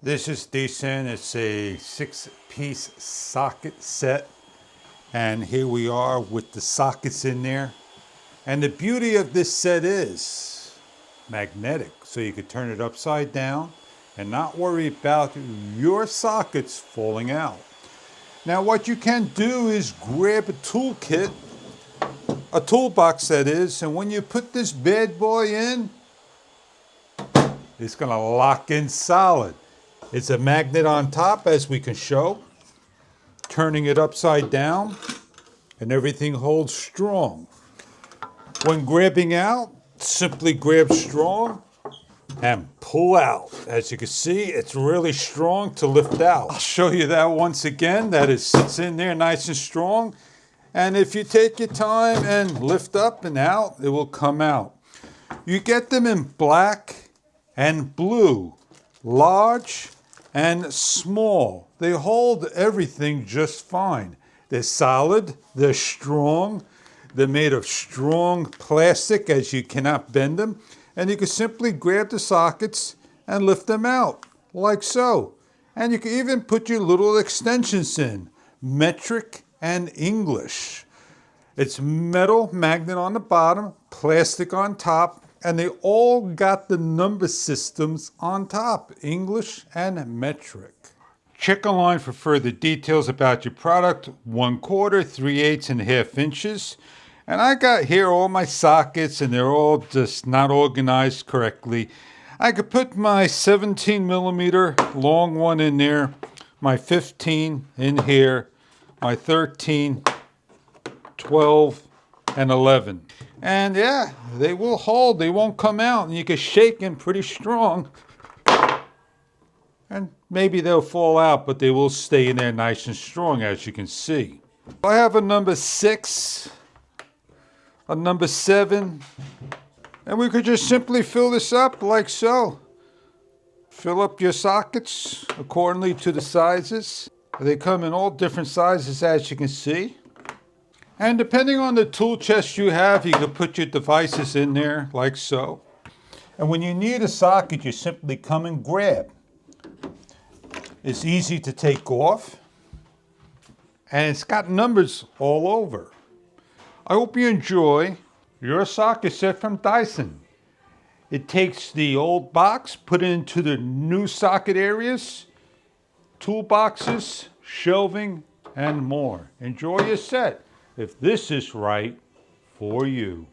This is DISEN. It's a 6-piece socket set. And here we are with the sockets in there. And the beauty of this set is magnetic. So you could turn it upside down and not worry about your sockets falling out. Now what you can do is grab a toolkit, a toolbox that is, and when you put this bad boy in, it's going to lock in solid. It's a magnet on top, as we can show. Turning it upside down, and everything holds strong. When grabbing out, simply grab strong and pull out. As you can see, it's really strong to lift out. I'll show you that once again, that it sits in there nice and strong. And if you take your time and lift up and out, it will come out. You get them in black and blue, large and small. They hold everything just fine. They're solid, they're strong, they're made of strong plastic as you cannot bend them. And you can simply grab the sockets and lift them out, like so. And you can even put your little extensions in, metric and English. It's metal magnet on the bottom, plastic on top, and they all got the number systems on top, English and metric. Check online for further details about your product, 1/4, 3/8, and 1/2 inches. And I got here all my sockets and they're all just not organized correctly. I could put my 17mm long one in there, my 15 in here, my 13, 12, and 11. And yeah, they will hold, they won't come out, and you can shake them pretty strong. And maybe they'll fall out, but they will stay in there nice and strong, as you can see. I have a number 6, a number 7, and we could just simply fill this up like so. Fill up your sockets accordingly to the sizes. They come in all different sizes, as you can see. And depending on the tool chest you have, you can put your devices in there like so. And when you need a socket, you simply come and grab. It's easy to take off. And it's got numbers all over. I hope you enjoy your socket set from DISEN. It takes the old box, put it into the new socket areas, toolboxes, shelving, and more. Enjoy your set if this is right for you.